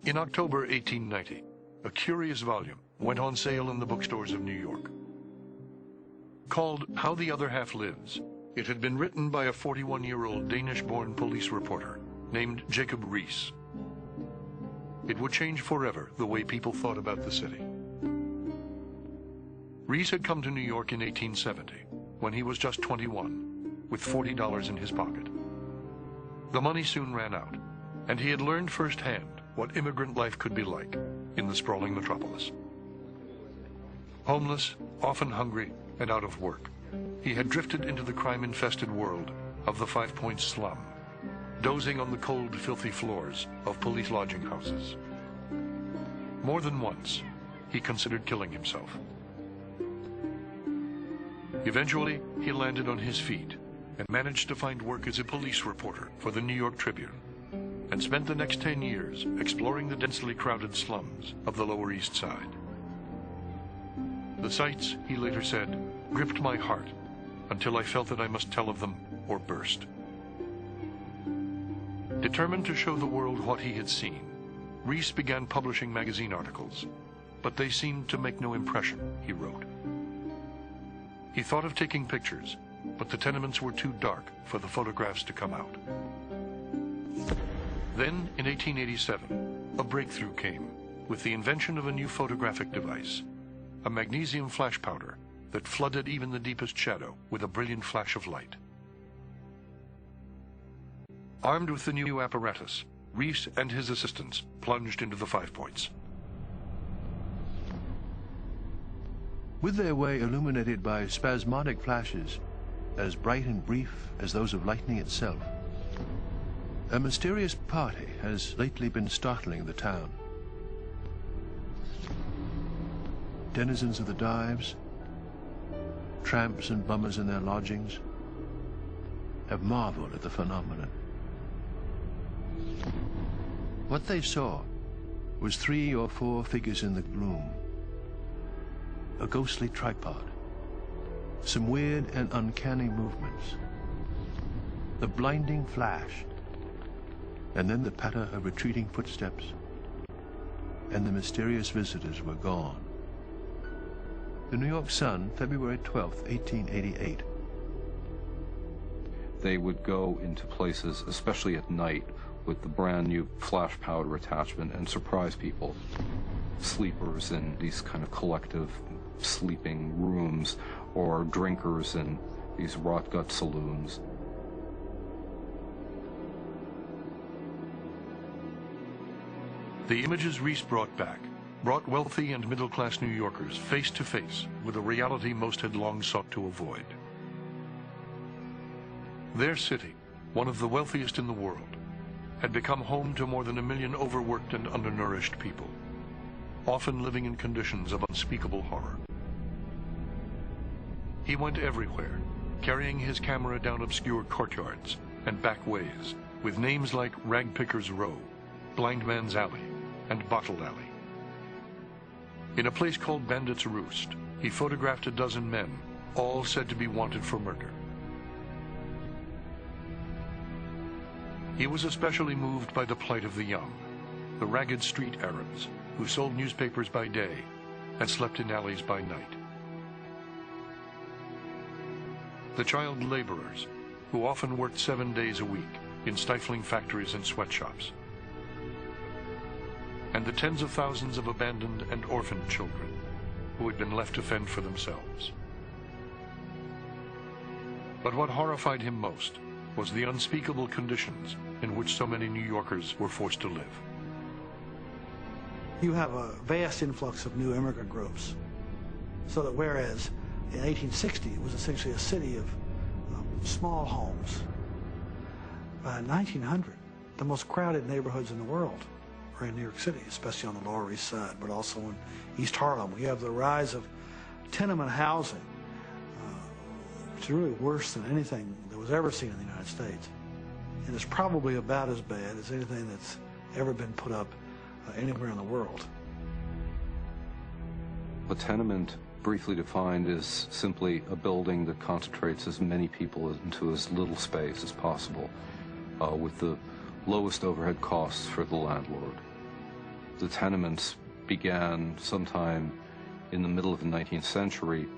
In October 1890, a curious volume went on sale in the bookstores of New York. Called How the Other Half Lives, it had been written by a 41-year-old Danish-born police reporter named Jacob Riis. It would change forever the way people thought about the city. Riis had come to New York in 1870, when he was just 21, with $40 in his pocket. The money soon ran out, and he had learned firsthand what immigrant life could be like in the sprawling metropolis. Homeless, often hungry, and out of work, he had drifted into the crime-infested world of the 5 Points slum, dozing on the cold, filthy floors of police lodging houses. More than once, he considered killing himself. Eventually, he landed on his feet and managed to find work as a police reporter for the New York Tribune, and spent the next 10 years exploring the densely crowded slums of the Lower East Side. The sights, he later said, gripped my heart until I felt that I must tell of them or burst. Determined to show the world what he had seen, Riis began publishing magazine articles, but they seemed to make no impression, he wrote. He thought of taking pictures, but the tenements were too dark for the photographs to come out. Then, in 1887, a breakthrough came with the invention of a new photographic device, a magnesium flash powder that flooded even the deepest shadow with a brilliant flash of light. Armed with the new apparatus, Riis and his assistants plunged into the 5 Points. With their way illuminated by spasmodic flashes, as bright and brief as those of lightning itself, a mysterious party has lately been startling the town. Denizens of the dives, tramps and bummers in their lodgings, have marveled at the phenomenon. What they saw was 3 or 4 figures in the gloom, a ghostly tripod, some weird and uncanny movements, the blinding flash, and then the patter of retreating footsteps, and the mysterious visitors were gone. The New York Sun, February 12, 1888. They would go into places, especially at night, with the brand new flash powder attachment and surprise people, sleepers in these kind of collective sleeping rooms, or drinkers in these rot gut saloons. The images Riis brought back brought wealthy and middle-class New Yorkers face to face with a reality most had long sought to avoid. Their city, one of the wealthiest in the world, had become home to more than 1 million overworked and undernourished people, often living in conditions of unspeakable horror. He went everywhere, carrying his camera down obscure courtyards and back ways, with names like Ragpicker's Row, Blind Man's Alley, and Bottle Alley. In a place called Bandit's Roost, he photographed a dozen men, all said to be wanted for murder. He was especially moved by the plight of the young, the ragged street Arabs who sold newspapers by day and slept in alleys by night. The child laborers who often worked 7 days a week in stifling factories and sweatshops. And the tens of thousands of abandoned and orphaned children who had been left to fend for themselves. But what horrified him most was the unspeakable conditions in which so many New Yorkers were forced to live. You have a vast influx of new immigrant groups, so that whereas in 1860 it was essentially a city of small homes, by 1900 the most crowded neighborhoods in the world are in New York City, especially on the Lower East Side, but also in East Harlem. You have the rise of tenement housing, which is really worse than anything that was ever seen in the United States. And it's probably about as bad as anything that's ever been put up anywhere in the world. A tenement, briefly defined, is simply a building that concentrates as many people into as little space as possible, with the lowest overhead costs for the landlord. The tenements began sometime in the middle of the 19th century,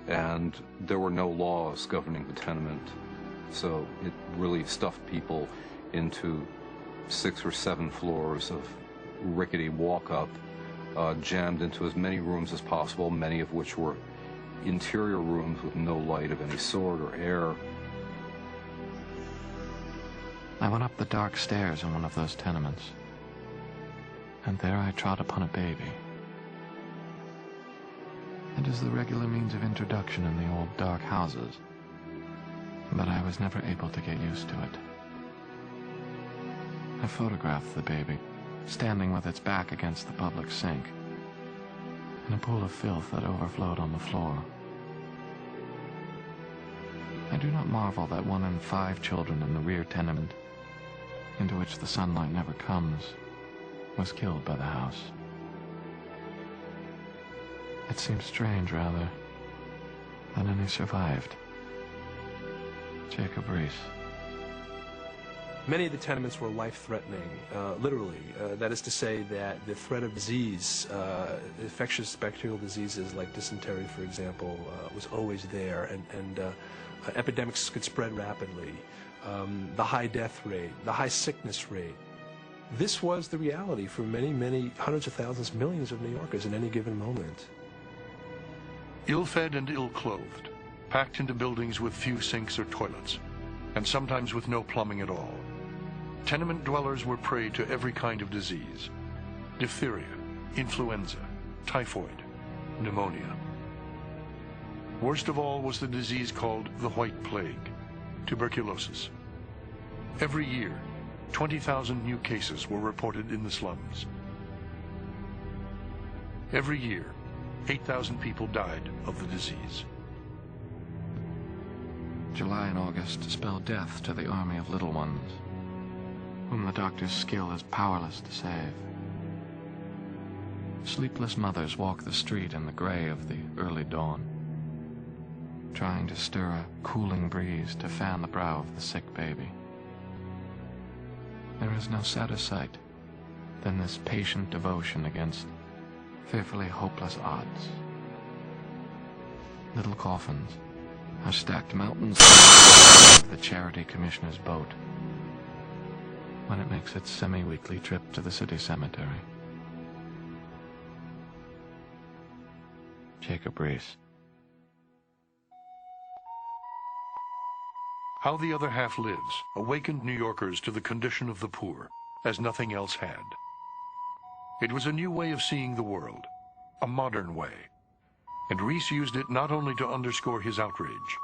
and there were no laws governing the tenement, so it really stuffed people into 6 or 7 floors of rickety walk-up, jammed into as many rooms as possible, many of which were interior rooms with no light of any sort or air. I went up the dark stairs in one of those tenements, and there I trod upon a baby. It is the regular means of introduction in the old dark houses, but I was never able to get used to it. I photographed the baby, standing with its back against the public sink, in a pool of filth that overflowed on the floor. I do not marvel that 1 in 5 children in the rear tenement, into which the sunlight never comes, was killed by the house. It seems strange, rather, that any survived. Jacob Riis. Many of the tenements were life-threatening, literally. That is to say that the threat of disease, infectious bacterial diseases like dysentery, for example, was always there, and epidemics could spread rapidly. The high death rate, the high sickness rate. This was the reality for many, many hundreds of thousands, millions of New Yorkers in any given moment. Ill-fed and ill-clothed, packed into buildings with few sinks or toilets, and sometimes with no plumbing at all. Tenement dwellers were prey to every kind of disease: diphtheria, influenza, typhoid, pneumonia. Worst of all was the disease called the White Plague, tuberculosis. Every year, 20,000 new cases were reported in the slums. Every year, 8,000 people died of the disease. July and August spell death to the army of little ones, whom the doctor's skill is powerless to save. Sleepless mothers walk the street in the gray of the early dawn, trying to stir a cooling breeze to fan the brow of the sick baby. There is no sadder sight than this patient devotion against fearfully hopeless odds. Little coffins are stacked mountains of the Charity Commissioner's boat when it makes its semi-weekly trip to the city cemetery. Jacob Riis. How the Other Half Lives awakened New Yorkers to the condition of the poor, as nothing else had. It was a new way of seeing the world, a modern way, and Riis used it not only to underscore his outrage,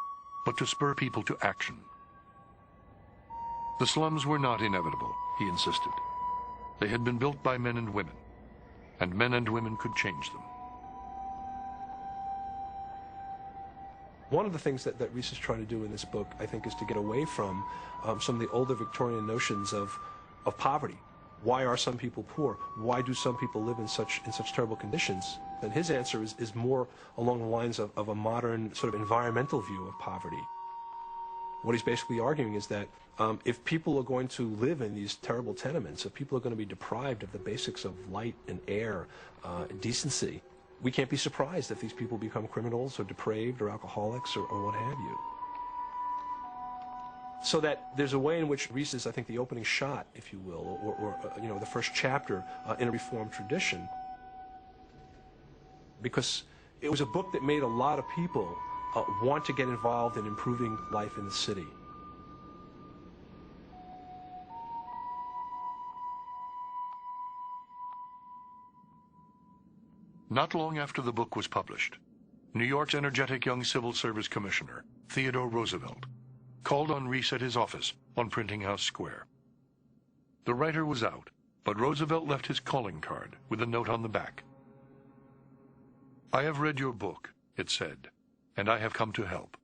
but to spur people to action. The slums were not inevitable, he insisted. They had been built by men and women could change them. One of the things that Riis is trying to do in this book, I think, is to get away from some of the older Victorian notions of poverty. Why are some people poor? Why do some people live in such terrible conditions? And his answer is more along the lines of a modern sort of environmental view of poverty. What he's basically arguing is that if people are going to live in these terrible tenements, if people are going to be deprived of the basics of light and air, and decency, we can't be surprised if these people become criminals or depraved or alcoholics or what have you. So that there's a way in which Riis is, I think, the opening shot, if you will, or you know, the first chapter in a Reformed tradition. Because it was a book that made a lot of people want to get involved in improving life in the city. Not long after the book was published, New York's energetic young civil service commissioner, Theodore Roosevelt, called on Riis at his office on Printing House Square. The writer was out, but Roosevelt left his calling card with a note on the back. "I have read your book," it said, "and I have come to help.